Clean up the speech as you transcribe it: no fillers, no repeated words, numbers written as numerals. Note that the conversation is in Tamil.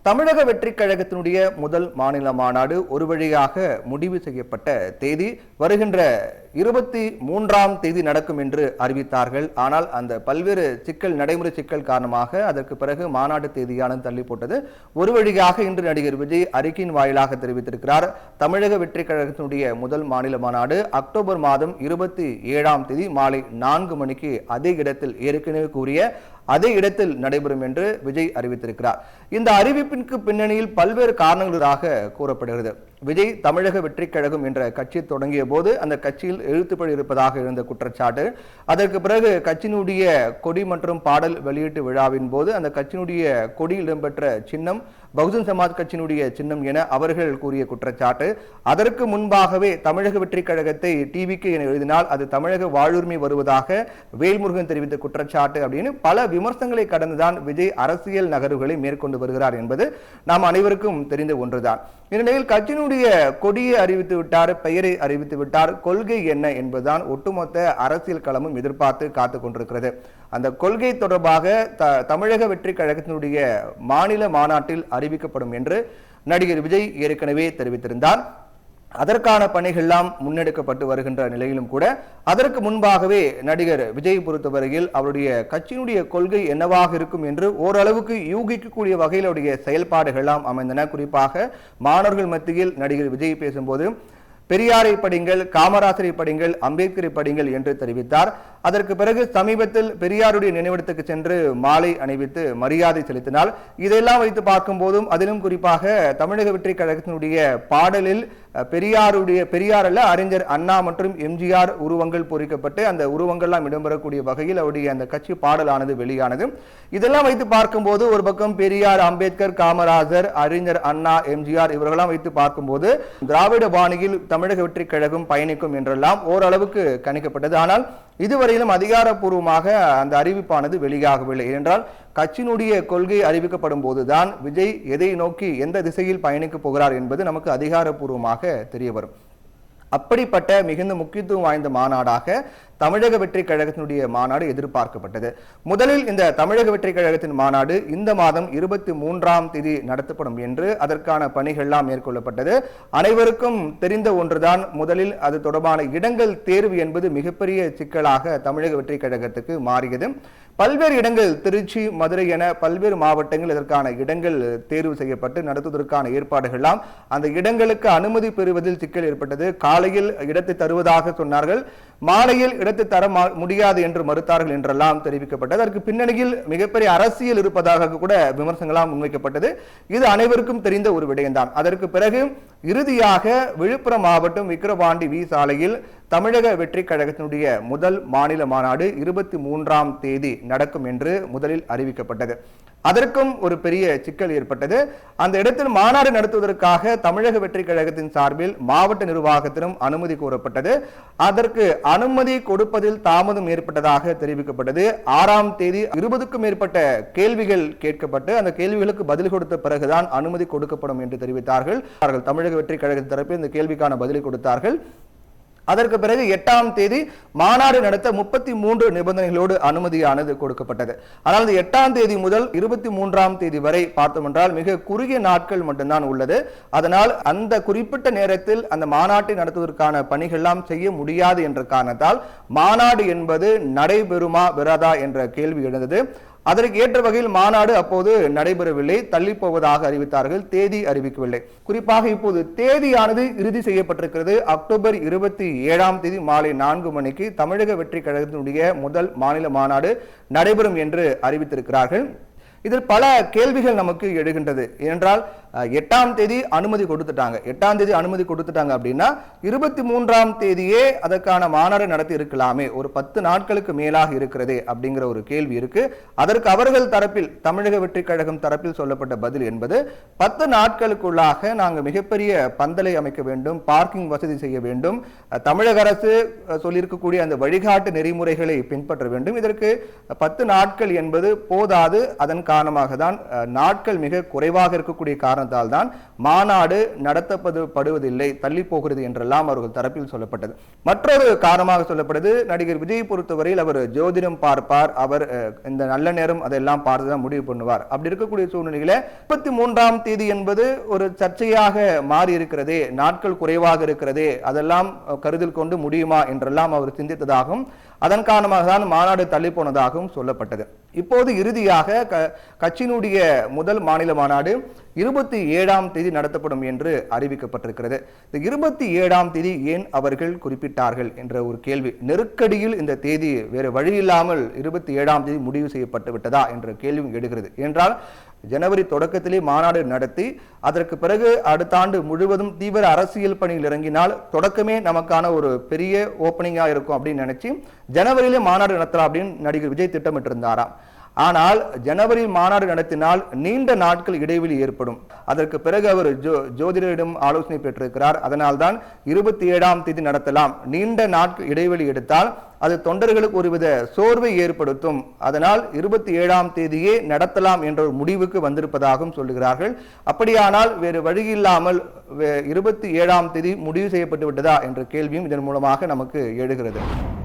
தமிழக வெற்றிக் கழகத்தினுடைய முதல் மாநில மாநாடு ஒரு வழியாக முடிவு செய்யப்பட்ட தேதி வருகின்ற 23ஆம் தேதி நடக்கும் என்று அறிவித்தார்கள். ஆனால் அந்த பல்வேறு நடைமுறை சிக்கல் காரணமாக அதற்கு பிறகு மாநாட்டு தேதியானது தள்ளி போட்டது. ஒரு வழியாக இன்று நடிகர் விஜய் அறிக்கையின் வாயிலாக தெரிவித்திருக்கிறார். தமிழக வெற்றிக் கழகத்தினுடைய முதல் மாநில மாநாடு அக்டோபர் மாதம் 27ஆம் தேதி மாலை 4 மணிக்கு அதே இடத்தில் ஏற்கனவே கூறிய அதே இடத்தில் நடைபெறும் என்று விஜய் அறிவித்திருக்கிறார். இந்த அறிவிப்பிற்கு பின்னணியில் பல்வேறு காரணங்களாக கூறப்படுகிறது. விஜய் தமிழக வெற்றிக் கழகம் என்ற கட்சி தொடங்கிய போது அந்த கட்சியில் எழுத்துப்படி இருப்பதாக இருந்த குற்றச்சாட்டு, அதற்கு பிறகு கட்சியினுடைய கொடி மற்றும் பாடல் வெளியீட்டு விழாவின் போது அந்த கட்சியினுடைய கொடியில் இடம்பெற்ற சின்னம் பகுஜன் சமாஜ் கட்சியினுடைய சின்னம் என அவர்கள் கூறிய குற்றச்சாட்டு, அதற்கு முன்பாகவே தமிழக வெற்றிக் கழகத்தை டிவிக்கு என எழுதினால் அது தமிழக வாழ்வுரிமை வருவதாக வேல்முருகன் தெரிவித்த குற்றச்சாட்டு அப்படின்னு பல விமர்சனங்களை கடந்துதான் விஜய் அரசியல் நகர்வுகளை மேற்கொண்டு வருகிறார் என்பது நாம் அனைவருக்கும் தெரிந்த ஒன்றுதான். இந்நிலையில் கட்சியினுடைய கொடியை அறிவித்து விட்டார், பெயரை அறிவித்து விட்டார், கொள்கை என்ன என்பதுதான் ஒட்டுமொத்த அரசியல் களமும் எதிர்பார்த்து காத்துக் கொண்டிருக்கிறது. அந்த கொள்கை தொடர்பாக தமிழக வெற்றிக் கழகத்தினுடைய மாநில மாநாட்டில் அறிவிக்கப்படும் என்று நடிகர் விஜய் ஏற்கனவே தெரிவித்திருந்தார். அதற்கான பணிகள்லாம் முன்னெடுக்கப்பட்டு வருகின்ற நிலையிலும் கூட அதற்கு முன்பாகவே நடிகர் விஜய் பொறுத்தவரையில் அவருடைய கட்சியினுடைய கொள்கை என்னவாக இருக்கும் என்று ஓரளவுக்கு யூகிக்கக்கூடிய வகையில் அவருடைய செயல்பாடுகள்லாம் அமைந்தன. குறிப்பாக மாணவர்கள் மத்தியில் நடிகர் விஜய் பேசும்போது பெரியாரை படிங்கள், காமராசரை படிங்கள், அம்பேத்கரை படிங்கள் என்று தெரிவித்தார். அதற்கு பிறகு சமீபத்தில் பெரியாருடைய நினைவிடத்துக்கு சென்று மாலை அணிவித்து மரியாதை செலுத்தினார். இதெல்லாம் வைத்து பார்க்கும் போதும் அதிலும் குறிப்பாக தமிழக வெற்றிக் கழகத்தினுடைய பாடலில் பெரியார் அல்ல அறிஞர் அண்ணா மற்றும் எம்ஜிஆர் உருவங்கள் பொறிக்கப்பட்டு அந்த உருவங்கள்லாம் இடம்பெறக்கூடிய வகையில் அவருடைய அந்த கட்சி பாடலானது வெளியானது. இதெல்லாம் வைத்து பார்க்கும்போது ஒரு பக்கம் பெரியார், அம்பேத்கர், காமராஜர், அறிஞர் அண்ணா, எம்ஜிஆர் இவர்களெல்லாம் வைத்து பார்க்கும்போது திராவிட பாணியில் தமிழக வெற்றிக் கழகம் பயணிக்கும் என்றெல்லாம் ஓரளவுக்கு கணிக்கப்பட்டது. ஆனால் இதுவரையிலும் அதிகாரப்பூர்வமாக அந்த அறிவிப்பானது வெளியாகவில்லை. என்றால் கட்சியினுடைய கொள்கை அறிவிக்கப்படும் போதுதான் விஜய் எதை நோக்கி எந்த திசையில் பயணிக்க போகிறார் என்பது நமக்கு அதிகாரப்பூர்வமாக தெரிய வரும். அப்படிப்பட்ட மிகுந்த முக்கியத்துவம் வாய்ந்த மாநாடாக தமிழக வெற்றிக் கழகத்தினுடைய மாநாடு எதிர்பார்க்கப்பட்டது. முதலில் இந்த தமிழக வெற்றிக் கழகத்தின் மாநாடு இந்த மாதம் 23ஆம் தேதி நடத்தப்படும் என்று அதற்கான பணிகள்லாம் மேற்கொள்ளப்பட்டது. அனைவருக்கும் தெரிந்த ஒன்றுதான், முதலில் அது தொடர்பான இடங்கள் தேர்வு என்பது மிகப்பெரிய சிக்கலாக தமிழக வெற்றிக் கழகத்துக்கு மாறியது. பல்வேறு இடங்கள் திருச்சி, மதுரை என பல்வேறு மாவட்டங்கள் இதற்கான இடங்கள் தேர்வு செய்யப்பட்டு நடத்துவதற்கான ஏற்பாடுகள்லாம் அந்த இடங்களுக்கு அனுமதி பெறுவதில் சிக்கல் ஏற்பட்டது. காலையில் இடத்தை தருவதாக சொன்னார்கள், மாலையில் இடத்தை தர முடியாது என்று மறுத்தார்கள் என்றெல்லாம் தெரிவிக்கப்பட்டது. அதற்கு பின்னணியில் மிகப்பெரிய அரசியல் இருப்பதாக கூட விமர்சனங்களாம் முன்வைக்கப்பட்டது. இது அனைவருக்கும் தெரிந்த ஒரு விடயம்தான். அதற்கு பிறகு இறுதியாக விழுப்புரம் மாவட்டம் விக்கிரவாண்டி வி சாலையில் தமிழக வெற்றிக் கழகத்தினுடைய முதல் மாநில மாநாடு 23ஆம் தேதி நடக்கும் என்று முதலில் அறிவிக்கப்பட்டது. அதற்கும் ஒரு பெரிய சிக்கல் ஏற்பட்டது. அந்த இடத்தில் மாநாடு நடத்துவதற்காக தமிழக வெற்றிக் கழகத்தின் சார்பில் மாவட்ட நிர்வாகத்திலும் அனுமதி கோரப்பட்டது. அதற்கு அனுமதி கொடுப்பதில் தாமதம் ஏற்பட்டதாக தெரிவிக்கப்பட்டது. 6ஆம் தேதி 20க்கும் மேற்பட்ட கேள்விகள் கேட்கப்பட்டு அந்த கேள்விகளுக்கு பதில் கொடுத்த பிறகுதான் அனுமதி கொடுக்கப்படும் என்று தெரிவித்தார்கள். தமிழக வெற்றிக் கழகத்தின் தரப்பில் இந்த கேள்விக்கான பதிலை கொடுத்தார்கள். அதற்கு பிறகு 8ஆம் தேதி மாநாடு நடத்த 33 நிபந்தனைகளோடு அனுமதியானது கொடுக்கப்பட்டது. ஆனால் இந்த 8ஆம் தேதி முதல் 23ஆம் தேதி வரை பார்த்தோம் என்றால் மிக குறுகிய நாட்கள் மட்டும்தான் உள்ளது. அதனால் அந்த குறிப்பிட்ட நேரத்தில் அந்த மாநாட்டை நடத்துவதற்கான பணிகள்லாம் செய்ய முடியாது என்ற காரணத்தால் மாநாடு என்பது நடைபெறுமா பெறாதா என்ற கேள்வி எழுந்தது. அதற்கு ஏற்ற வகையில் மாநாடு அப்போது நடைபெறவில்லை, தள்ளி போவதாக அறிவித்தார்கள், தேதி அறிவிக்கவில்லை. குறிப்பாக இப்போது தேதியானது இறுதி செய்யப்பட்டிருக்கிறது. அக்டோபர் 27ஆம் தேதி மாலை 4 மணிக்கு தமிழக வெற்றிக் கழகத்தினுடைய முதல் மாநில மாநாடு நடைபெறும் என்று அறிவித்திருக்கிறார்கள். இதில் பல கேள்விகள் நமக்கு எழுகின்றது. ஏனென்றால் 8ஆம் தேதி அனுமதி கொடுத்துட்டாங்க. 8ஆம் தேதி அனுமதி கொடுத்துட்டாங்க அப்படின்னா 23ஆம் தேதியே அதற்கான மாநாடு நடத்தி இருக்கலாமே, ஒரு 10 நாட்களுக்கு மேலாக இருக்கிறது அப்படிங்கிற ஒரு கேள்வி இருக்கு. அதற்கு அவர்கள் தரப்பில் தமிழக வெற்றிக் கழகம் தரப்பில் சொல்லப்பட்ட பதில் என்பது 10 நாட்களுக்குள்ளாக நாங்கள் மிகப்பெரிய பந்தலை அமைக்க வேண்டும், பார்க்கிங் வசதி செய்ய வேண்டும், தமிழக அரசு சொல்லியிருக்கக்கூடிய அந்த வழிகாட்டு நெறிமுறைகளை பின்பற்ற வேண்டும். இதற்கு 10 நாட்கள் என்பது போதாது. அதன் காரணமாக தான் நாட்கள் மிக குறைவாக இருக்கக்கூடிய காரணம் காரணத்தால் தான் மாநாடு நடத்தப்படுவதில்லை, தள்ளி போகிறது என்றெல்லாம் அவர்கள் தரப்பில் சொல்லப்பட்டது. மற்றொரு காரணமாக சொல்லப்படுது, நடிகர் விஜய் பொறுத்தவரையில் அவர் ஜோதிடம் பார்ப்பார், அவர் இந்த நல்ல நேரம் அதெல்லாம் பார்த்துதான் முடிவு பண்ணுவார். அப்படி இருக்கக்கூடிய சூழ்நிலையில 33ஆம் தேதி என்பது ஒரு சர்ச்சையாக மாறி இருக்கிறதே, நாட்கள் குறைவாக இருக்கிறதே, அதெல்லாம் கருத்தில் கொண்டு முடியுமா என்றெல்லாம் அவர் சிந்தித்ததாகவும் அதன் காரணமாக தான் மாநாடு தள்ளி போனதாகவும் சொல்லப்பட்டது. இப்போது இறுதியாக கட்சியினுடைய முதல் மாநில மாநாடு 27ஆம் தேதி நடத்தப்படும் என்று அறிவிக்கப்பட்டிருக்கிறது. இந்த 27ஆம் தேதி ஏன் அவர்கள் குறிப்பிட்டார்கள் என்ற ஒரு கேள்வி, நெருக்கடியில் இந்த தேதி வேறு வழியில்லாமல் 27ஆம் தேதி முடிவு செய்யப்பட்டு விட்டதா என்ற கேள்வி எடுகிறது. என்றால் ஜனவரி தொடக்கத்திலே மாநாடு நடத்தி அதற்கு பிறகு அடுத்த ஆண்டு முழுவதும் தீவிர அரசியல் பணியில் இறங்கினால் தொடக்கமே நமக்கான ஒரு பெரிய ஓப்பனிங்கா இருக்கும் அப்படின்னு நினைச்சு ஜனவரியிலே மாநாடு நடத்தலாம் அப்படின்னு நடிகர் விஜய் திட்டமிட்டிருந்தாராம். ஆனால் ஜனவரி மாநாடு நடத்தினால் நீண்ட நாட்கள் இடைவெளி ஏற்படும். அதற்கு பிறகு அவர் ஜோதிடரிடம் ஆலோசனை பெற்றிருக்கிறார். அதனால்தான் 27ஆம் தேதி நடத்தலாம். நீண்ட நாட்கள் இடைவெளி எடுத்தால் அது தொண்டர்களுக்கு ஒருவித சோர்வை ஏற்படுத்தும். அதனால் 27ஆம் தேதியே நடத்தலாம் என்ற ஒரு முடிவுக்கு வந்திருப்பதாகவும் சொல்லுகிறார்கள். அப்படியானால் வேறு வழியில்லாமல் 27ஆம் தேதி முடிவு செய்யப்பட்டு விட்டதா என்ற கேள்வியும் இதன் மூலமாக நமக்கு எழுகிறது.